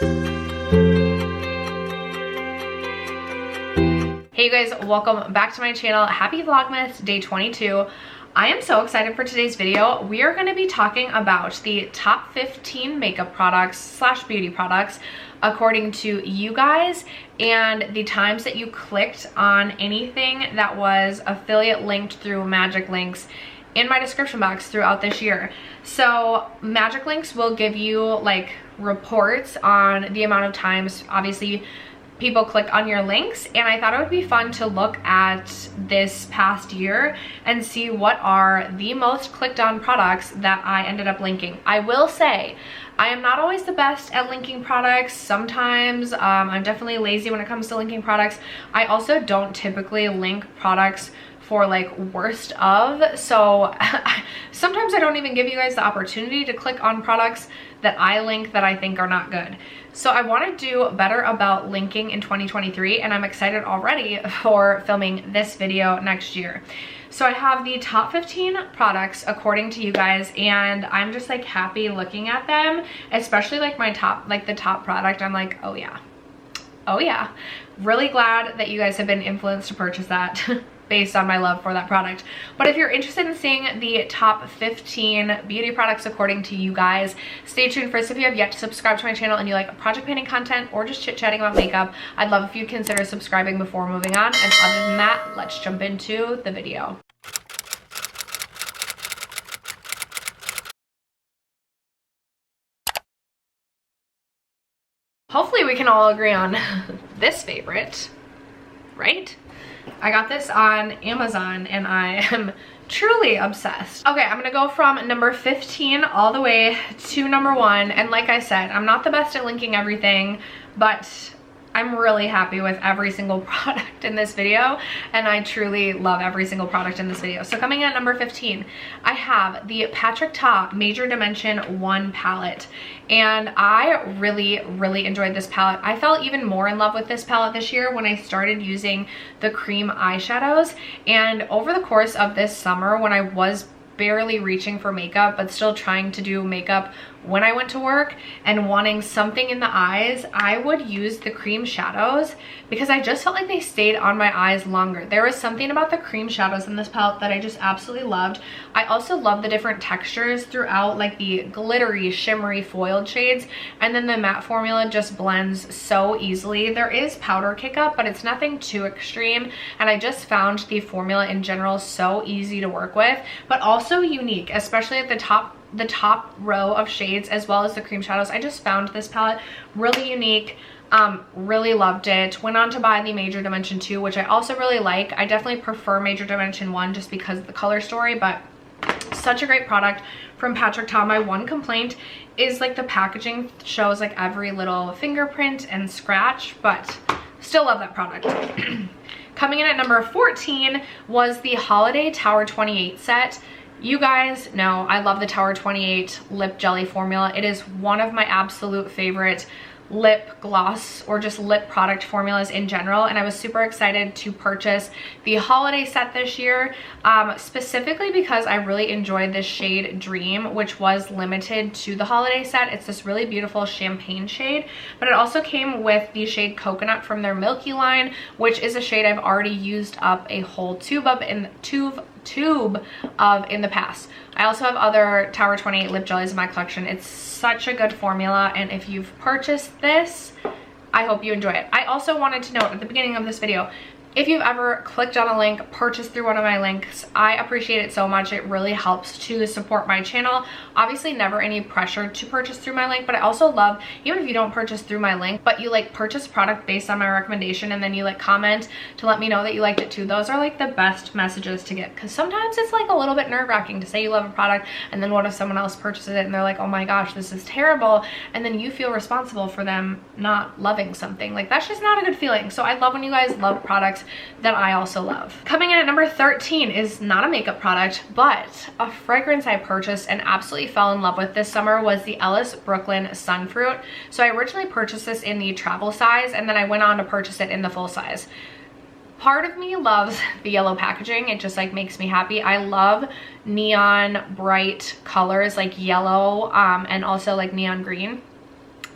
Hey you guys, welcome back to my channel. Happy Vlogmas day 22. I am so excited for today's video. We are going to be talking about the top 15 makeup products slash beauty products according to you guys and the times that you clicked on anything that was affiliate linked through magic links in my description box throughout this year. So magic links will give you like reports on the amount of times obviously people click on your links, and I thought it would be fun to look at this past year and see what are the most clicked on products that I ended up linking. I will say I am not always the best at linking products. Sometimes I'm definitely lazy when it comes to linking products. I also don't typically link products for like worst of, so sometimes I don't even give you guys the opportunity to click on products that I link that I think are not good. So I want to do better about linking in 2023, and I'm excited already for filming this video next year. So I have the top 15 products according to you guys, and I'm just like happy looking at them, especially like my top, like the top product. I'm like, oh yeah, really glad that you guys have been influenced to purchase that based on my love for that product. But if you're interested in seeing the top 15 beauty products according to you guys, stay tuned. First, if you have yet to subscribe to my channel and you like project painting content or just chit-chatting about makeup, I'd love if you consider subscribing before moving on. And other than that, let's jump into the video. Hopefully we can all agree on this favorite, right? I got this on Amazon and I am truly obsessed. Okay, I'm gonna go from number 15 all the way to number 1. And like I said, I'm not the best at linking everything, but I'm really happy with every single product in this video, and I truly love every single product in this video. So coming in at number 15, I have the Patrick Ta Major Dimension 1 palette, and I really enjoyed this palette. I fell even more in love with this palette this year when I started using the cream eyeshadows, and over the course of this summer when I was barely reaching for makeup but still trying to do makeup when I went to work and wanting something in the eyes, I would use the cream shadows because I just felt like they stayed on my eyes longer. There was something about the cream shadows in this palette that I just absolutely loved. I also love the different textures throughout, like the glittery, shimmery foiled shades, and then the matte formula just blends so easily. There is powder kick up, but it's nothing too extreme, and I just found the formula in general so easy to work with, but also unique, especially at the top row of shades as well as the cream shadows. I just found this palette really unique. Really loved it. Went on to buy the Major Dimension 2, which I also really like. I definitely prefer Major Dimension 1 just because of the color story, but such a great product from Patrick Ta. My one complaint is like the packaging shows like every little fingerprint and scratch, but still love that product. Coming in at number 14 was the Holiday Tower 28 set. You guys know I love the Tower 28 lip jelly formula. It is one of my absolute favorite lip gloss or just lip product formulas in general, and I was super excited to purchase the holiday set this year, specifically because I really enjoyed this shade Dream, which was limited to the holiday set. It's this really beautiful champagne shade, but it also came with the shade Coconut from their Milky line, which is a shade I've already used up a whole tube of in the past. I also have other Tower 28 lip jellies in my collection. It's such a good formula, and if you've purchased this, I hope you enjoy it. I also wanted to note at the beginning of this video, if you've ever clicked on a link, purchased through one of my links, I appreciate it so much. It really helps to support my channel. Obviously, never any pressure to purchase through my link, but I also love, even if you don't purchase through my link, but you like purchase product based on my recommendation and then you like comment to let me know that you liked it too. Those are like the best messages to get, because sometimes it's like a little bit nerve-wracking to say you love a product and then what if someone else purchases it and they're like, oh my gosh, this is terrible, and then you feel responsible for them not loving something. Like, that's just not a good feeling. So I love when you guys love products that I also love. Coming in at number 13 is not a makeup product, but a fragrance I purchased and absolutely fell in love with this summer was the Ellis Brooklyn Sunfruit. So I originally purchased this in the travel size, and then I went on to purchase it in the full size. Part of me loves the yellow packaging. It just like makes me happy. I love neon bright colors like yellow and also like neon green.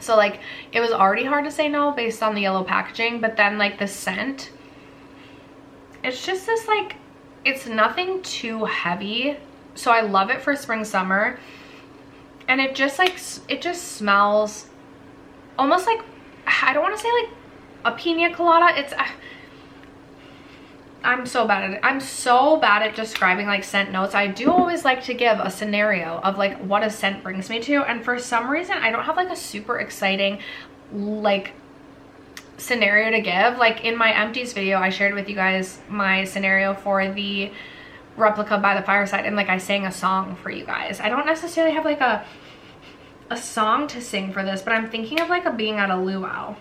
So like it was already hard to say no based on the yellow packaging, but then like the scent, it's just this like, it's nothing too heavy. So I love it for spring, summer. And it just like, it just smells almost like, I don't want to say like a pina colada. It's, I'm so bad at it. I'm so bad at describing like scent notes. I do always like to give a scenario of like what a scent brings me to. And for some reason, I don't have like a super exciting like scenario to give. Like in my empties video, I shared with you guys my scenario for the replica by the fireside, and like I sang a song for you guys. I don't necessarily have like a song to sing for this, but I'm thinking of like a being at a luau.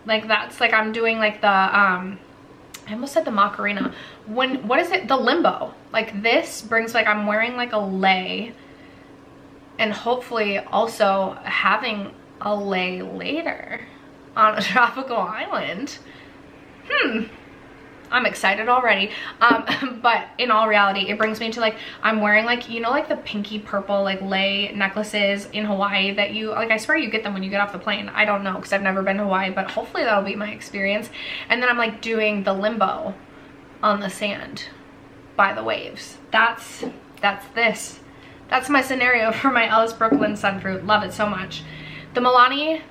Like that's like I'm doing like the I almost said the Macarena. What is it? The limbo. Like this brings like I'm wearing like a lei, and hopefully also having a lei later on a tropical island. I'm excited already. But in all reality, it brings me to like, I'm wearing like, you know, like the pinky purple like lei necklaces in Hawaii that you, like I swear you get them when you get off the plane. I don't know because I've never been to Hawaii, but hopefully that'll be my experience. And then I'm like doing the limbo on the sand by the waves. That's this. That's my scenario for my Ellis Brooklyn Sunfruit. Love it so much. The Milani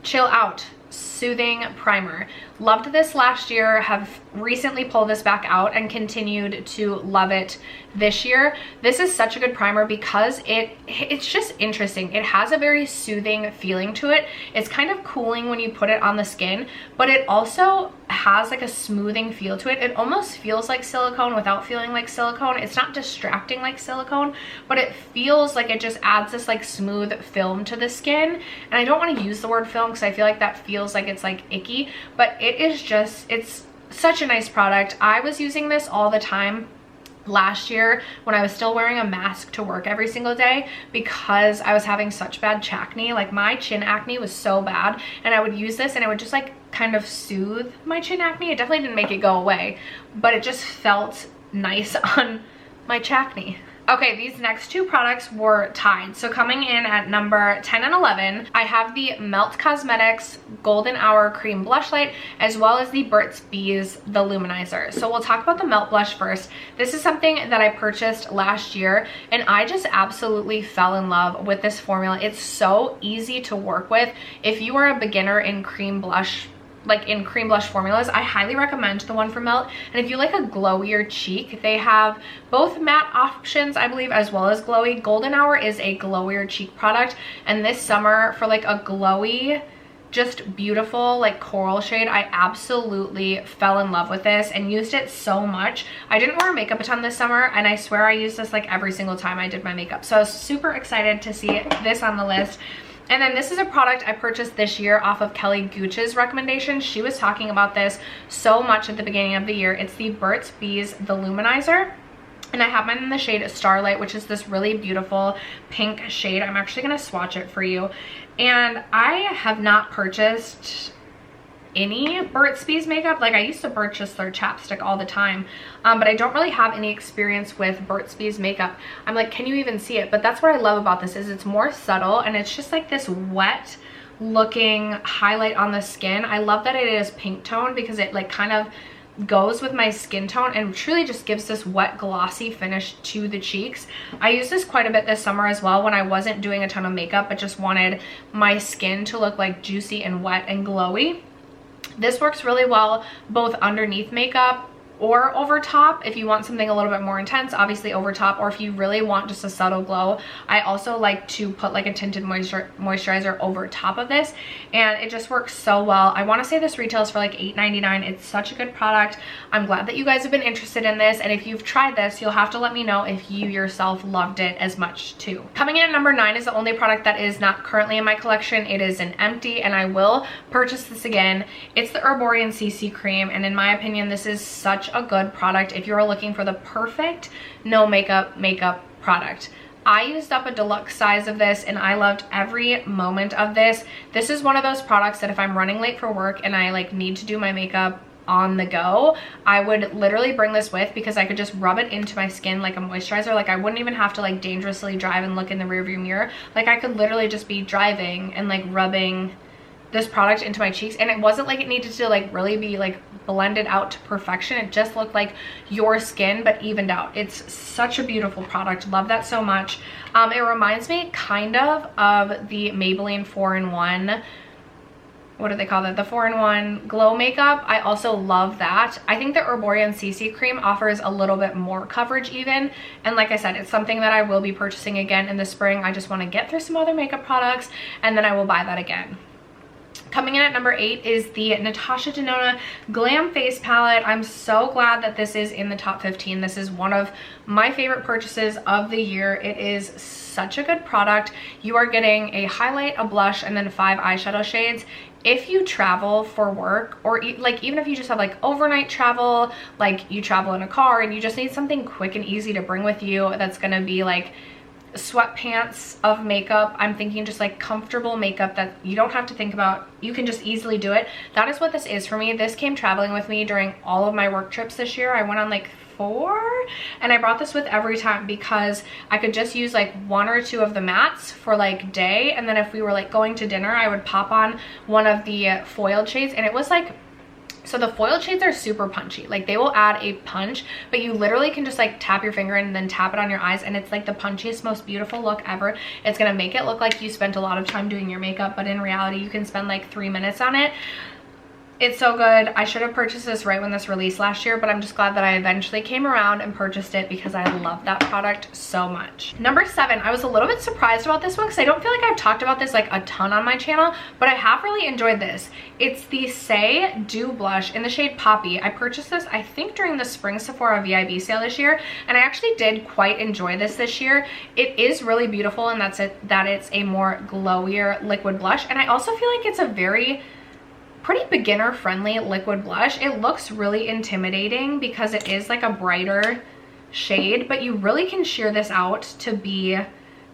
Chill Out Soothing Primer. Loved this last year, have recently pulled this back out and continued to love it this year. This is such a good primer because it's just interesting. It has a very soothing feeling to it. It's kind of cooling when you put it on the skin, but it also has like a smoothing feel to it. It almost feels like silicone without feeling like silicone. It's not distracting like silicone, but it feels like it just adds this like smooth film to the skin. And I don't want to use the word film because I feel like that feels like it's like icky, but it is just, it's such a nice product. I was using this all the time last year when I was still wearing a mask to work every single day because I was having such bad acne. Like my chin acne was so bad, and I would use this and it would just like kind of soothe my chin acne. It definitely didn't make it go away, but it just felt nice on my acne. Okay, these next two products were tied. So coming in at number 10 and 11, I have the Melt Cosmetics Golden Hour Cream Blush Light, as well as the Burt's Bees The Luminizer. So we'll talk about the Melt Blush first. This is something that I purchased last year, and I just absolutely fell in love with this formula. It's so easy to work with. If you are a beginner in cream blush, like in cream blush formulas, I highly recommend the one from Melt. And if you like a glowier cheek, they have both matte options, I believe, as well as glowy. Golden Hour is a glowier cheek product, and this summer for like a glowy, just beautiful like coral shade, I absolutely fell in love with this and used it so much. I didn't wear makeup a ton this summer, and I swear I used this like every single time I did my makeup. So I was super excited to see this on the list. And then this is a product I purchased this year off of Kelly Gooch's recommendation. She was talking about this so much at the beginning of the year. It's the Burt's Bees The Luminizer. And I have mine in the shade Starlight, which is this really beautiful pink shade. I'm actually going to swatch it for you. And I have not purchased any Burt's Bees makeup. Like I used to purchase their chapstick all the time, but I don't really have any experience with Burt's Bees makeup. I'm like, can you even see it? But that's what I love about this, is it's more subtle and it's just like this wet looking highlight on the skin. I love that it is pink tone because it like kind of goes with my skin tone and truly just gives this wet glossy finish to the cheeks. I used this quite a bit this summer as well when I wasn't doing a ton of makeup but just wanted my skin to look like juicy and wet and glowy. This works really well both underneath makeup or over top if you want something a little bit more intense, obviously over top, or if you really want just a subtle glow. I also like to put like a tinted moisturizer over top of this, and it just works so well. I want to say this retails for like $8.99. It's such a good product. I'm glad that you guys have been interested in this, and if you've tried this, you'll have to let me know if you yourself loved it as much too. Coming in at number 9 is the only product that is not currently in my collection. It is an empty, and I will purchase this again. It's the Herborian CC cream, and in my opinion, this is such a good product if you're looking for the perfect no makeup product. I used up a deluxe size of this and I loved every moment of this. This is one of those products that if I'm running late for work and I like need to do my makeup on the go, I would literally bring this with, because I could just rub it into my skin like a moisturizer. Like I wouldn't even have to like dangerously drive and look in the rearview mirror. Like I could literally just be driving and like rubbing this product into my cheeks, and it wasn't like it needed to like really be like blended out to perfection. It just looked like your skin but evened out. It's such a beautiful product. Love that so much. It reminds me kind of the Maybelline 4-in-1, what do they call that, the 4-in-1 glow makeup. I also love that. I think the Herborian CC cream offers a little bit more coverage even, and like I said, it's something that I will be purchasing again in the spring. I just want to get through some other makeup products and then I will buy that again. Coming in at number 8 is the Natasha Denona Glam Face Palette. I'm so glad that this is in the top 15. This is one of my favorite purchases of the year. It is such a good product. You are getting a highlight, a blush, and then 5 eyeshadow shades. If you travel for work, or like even if you just have like overnight travel, like you travel in a car and you just need something quick and easy to bring with you that's gonna be like sweatpants of makeup, I'm thinking just like comfortable makeup that you don't have to think about, you can just easily do it. That is what this is for me. This came traveling with me during all of my work trips this year. I went on like 4, and I brought this with every time because I could just use like 1 or 2 of the mattes for like day, and then if we were like going to dinner, I would pop on one of the foiled shades, and it was like, so the foiled shades are super punchy. Like they will add a punch, but you literally can just like tap your finger in and then tap it on your eyes, and it's like the punchiest, most beautiful look ever. It's gonna make it look like you spent a lot of time doing your makeup, but in reality you can spend like 3 minutes on it. It's so good. I should have purchased this right when this released last year, but I'm just glad that I eventually came around and purchased it because I love that product so much. Number 7, I was a little bit surprised about this one because I don't feel like I've talked about this like a ton on my channel, but I have really enjoyed this. It's the Say Dew Blush in the shade Poppy. I purchased this, I think, during the spring Sephora VIB sale this year, and I actually did quite enjoy this year. It is really beautiful, and that's it, that it's a more glowier liquid blush, and I also feel like it's a pretty beginner friendly liquid blush. It looks really intimidating because it is like a brighter shade, but you really can sheer this out to be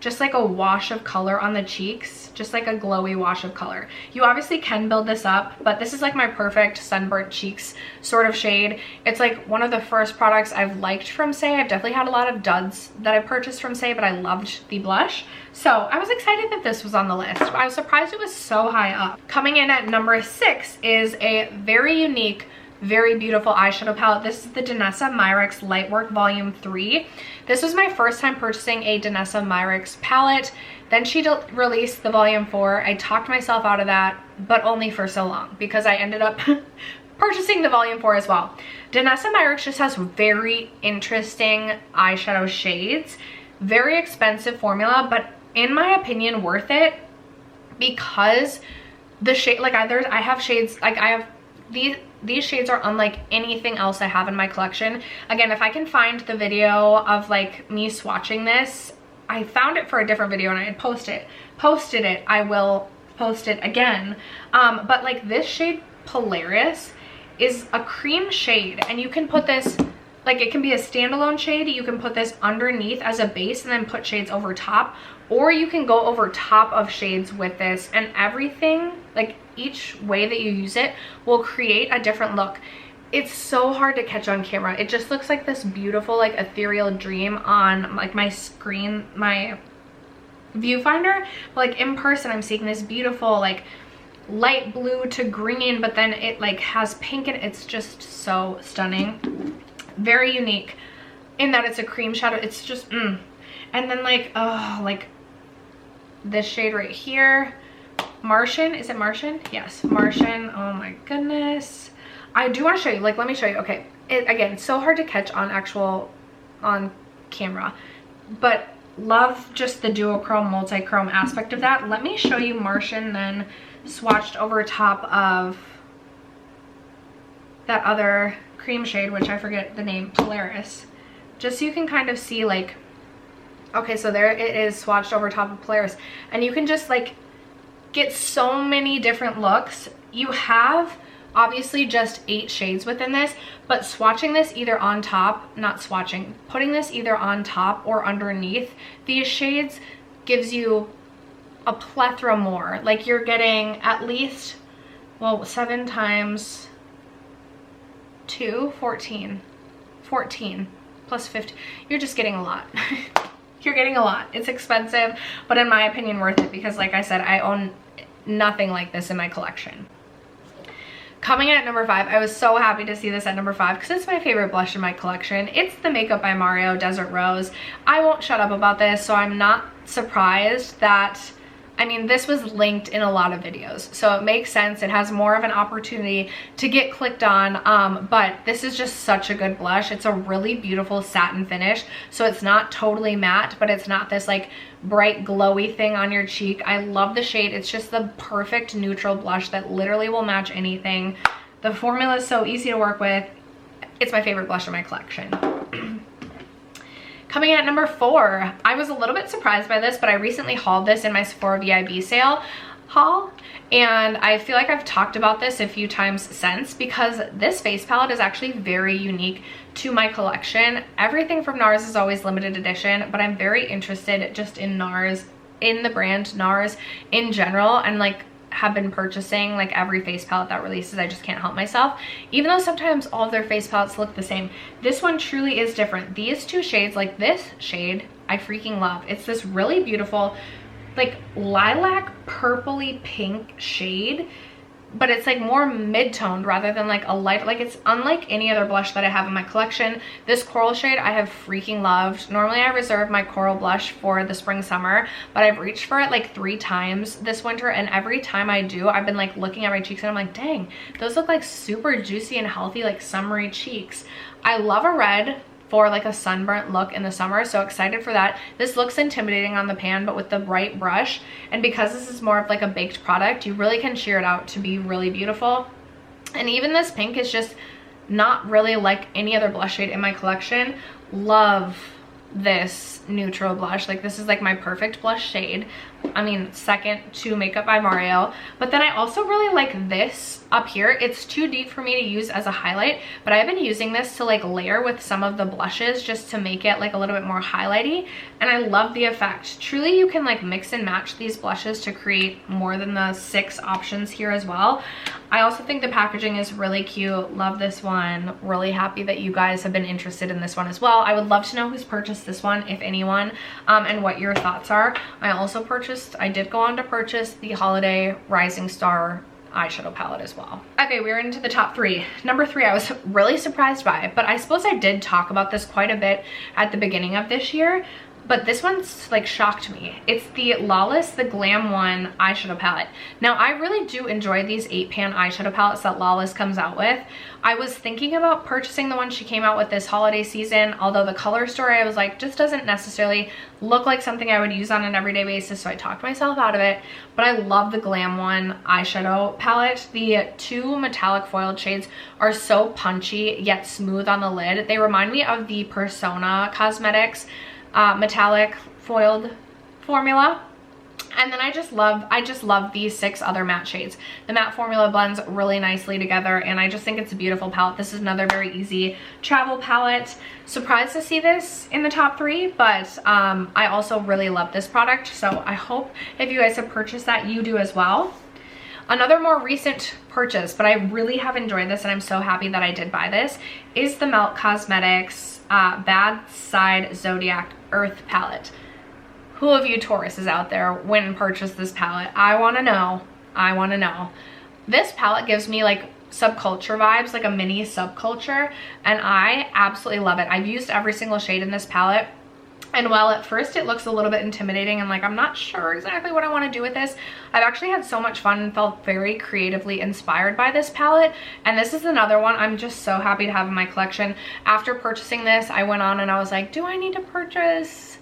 just like a wash of color on the cheeks, just like a glowy wash of color. You obviously can build this up, but this is like my perfect sunburnt cheeks sort of shade. It's like one of the first products I've liked from Say. I've definitely had a lot of duds that I purchased from Say, but I loved the blush. So I was excited that this was on the list. I was surprised it was so high up. Coming in at number 6 is a very unique, very beautiful eyeshadow palette. This is the Danessa Myricks Lightwork Volume 3. This was my first time purchasing a Danessa Myricks palette. Then she released the Volume 4. I talked myself out of that, but only for so long because I ended up purchasing the Volume 4 as well. Danessa Myricks just has very interesting eyeshadow shades. Very expensive formula, but in my opinion worth it because the shade, like I have shades, like I have these shades are unlike anything else I have in my collection. Again, if I can find the video of like me swatching this, I found it for a different video and I had posted it. I will post it again. But like this shade Polaris is a cream shade, and you can put this, like it can be a standalone shade. You can put this underneath as a base and then put shades over top, or you can go over top of shades with this, and everything, like each way that you use it will create a different look. It's so hard to catch on camera. It just looks like this beautiful like ethereal dream on like my screen, my viewfinder, but like in person I'm seeing this beautiful like light blue to green, but then it like has pink, and it's just so stunning. Very unique in that it's a cream shadow. It's just and then like, oh, like this shade right here, Martian. Is it Martian? Yes, Martian. Oh my goodness. I do want to show you, like, let me show you. Okay, again, it's so hard to catch on camera, but love just the duochrome, multi-chrome aspect of that. Let me show you Martian then swatched over top of that other cream shade, which I forget the name, Polaris, just so you can kind of see like, okay, so there it is swatched over top of Polaris, and you can just like get so many different looks. You have obviously just 8 shades within this, but swatching this either on top, not swatching, putting this either on top or underneath these shades gives you a plethora more. Like you're getting at least, well, 7 times 2, 14, 14 plus 15. You're just getting a lot. You're getting a lot. It's expensive, but in my opinion worth it, because like I said, I own nothing like this in my collection. Coming in at number 5, I was so happy to see this at number 5 because it's my favorite blush in my collection. It's the Makeup by Mario Desert Rose. I won't shut up about this, so I'm not surprised that, I mean, this was linked in a lot of videos, so it makes sense. It has more of an opportunity to get clicked on, but this is just such a good blush. It's a really beautiful satin finish, so it's not totally matte, but it's not this like bright glowy thing on your cheek. I love the shade. It's just the perfect neutral blush that literally will match anything. The formula is so easy to work with. It's my favorite blush in my collection. Coming in at number 4, I was a little bit surprised by this, but I recently hauled this in my Sephora VIB sale haul, and I feel like I've talked about this a few times since, because this face palette is actually very unique to my collection. Everything from NARS is always limited edition, but I'm very interested just in NARS, in the brand NARS in general, and like have been purchasing like every face palette that releases. I just can't help myself, even though sometimes all of their face palettes look the same. This one truly is different. These two shades, like this shade, I freaking love. It's this really beautiful like lilac purpley pink shade, but it's like more mid-toned rather than like a light, like it's unlike any other blush that I have in my collection. This coral shade I have freaking loved. Normally I reserve my coral blush for the spring summer, but I've reached for it like 3 times this winter, and every time I do, I've been like looking at my cheeks and I'm like, dang, those look like super juicy and healthy, like summery cheeks. I love a red for like a sunburnt look in the summer, so excited for that. This looks intimidating on the pan, but with the bright brush, and because this is more of like a baked product, you really can sheer it out to be really beautiful. And even this pink is just not really like any other blush shade in my collection. Love this neutral blush. Like this is like my perfect blush shade. I mean, second to Makeup by Mario. But then I also really like this up here. It's too deep for me to use as a highlight, but I've been using this to like layer with some of the blushes just to make it like a little bit more highlighty, and I love the effect. Truly, you can like mix and match these blushes to create more than the 6 options here as well. I also think the packaging is really cute. Love this one. Really happy that you guys have been interested in this one as well. I would love to know who's purchased this one, if anyone, and what your thoughts are. I did go on to purchase the Holiday Rising Star eyeshadow palette as well. Okay, we're into the top 3. Number 3, I was really surprised by, but I suppose I did talk about this quite a bit at the beginning of this year, but this one's like shocked me. It's the Lawless the Glam One eyeshadow palette. Now, I really do enjoy these 8-pan eyeshadow palettes that Lawless comes out with. I was thinking about purchasing the one she came out with this holiday season, although the color story I was like, just doesn't necessarily look like something I would use on an everyday basis, so I talked myself out of it. But I love the Glam One eyeshadow palette. The 2 metallic foiled shades are so punchy yet smooth on the lid. They remind me of the Persona Cosmetics metallic foiled formula. And then I just love these 6 other matte shades. The matte formula blends really nicely together, and I just think it's a beautiful palette. This is another very easy travel palette. Surprised to see this in the top 3, but I also really love this product, so I hope if you guys have purchased that, you do as well. Another more recent purchase, but I really have enjoyed this and I'm so happy that I did buy this, is the Melt Cosmetics Bad Side Zodiac Earth palette. Who of you Tauruses out there went and purchased this palette? I want to know. I want to know. This palette gives me like subculture vibes, like a mini subculture, and I absolutely love it. I've used every single shade in this palette, and while at first it looks a little bit intimidating and like I'm not sure exactly what I want to do with this, I've actually had so much fun and felt very creatively inspired by this palette. And this is another one I'm just so happy to have in my collection. After purchasing this, I went on and I was like, do I need to purchase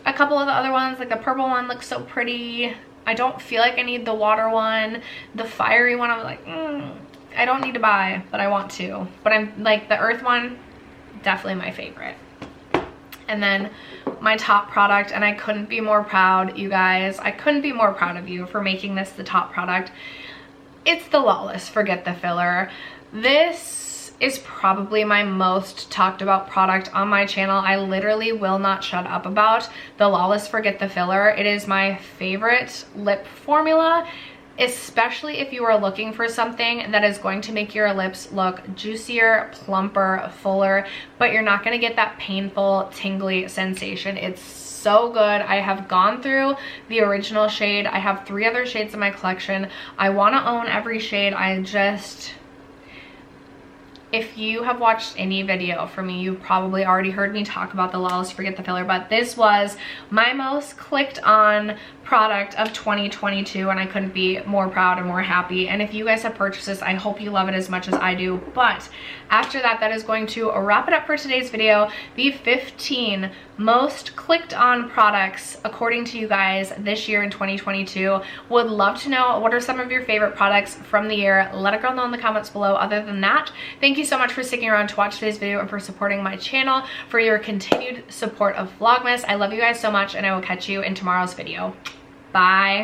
a couple of the other ones? Like the purple one looks so pretty. I don't feel like I need the water one. The fiery one, I was like, I don't need to buy, but I want to. But I'm like, the earth one, definitely my favorite. And then my top product, and I couldn't be more proud, you guys. I couldn't be more proud of you for making this the top product. It's the Lawless Forget the Filler. This is probably my most talked about product on my channel. I literally will not shut up about the Lawless Forget the Filler. It is my favorite lip formula. especially if you are looking for something that is going to make your lips look juicier, plumper, fuller, but you're not going to get that painful, tingly sensation. It's so good. I have gone through the original shade. I have 3 other shades in my collection. I want to own every shade. If you have watched any video from me, you've probably already heard me talk about the Lawless Forget the Filler, but this was my most clicked on product of 2022, and I couldn't be more proud and more happy. And if you guys have purchased this, I hope you love it as much as I do. But after that, that is going to wrap it up for today's video. The 15 most clicked on products according to you guys this year in 2022. Would love to know, what are some of your favorite products from the year? Let a girl know in the comments below. Other than that, thank you so much for sticking around to watch today's video and for supporting my channel, for your continued support of Vlogmas. I love you guys so much, and I will catch you in tomorrow's video. Bye.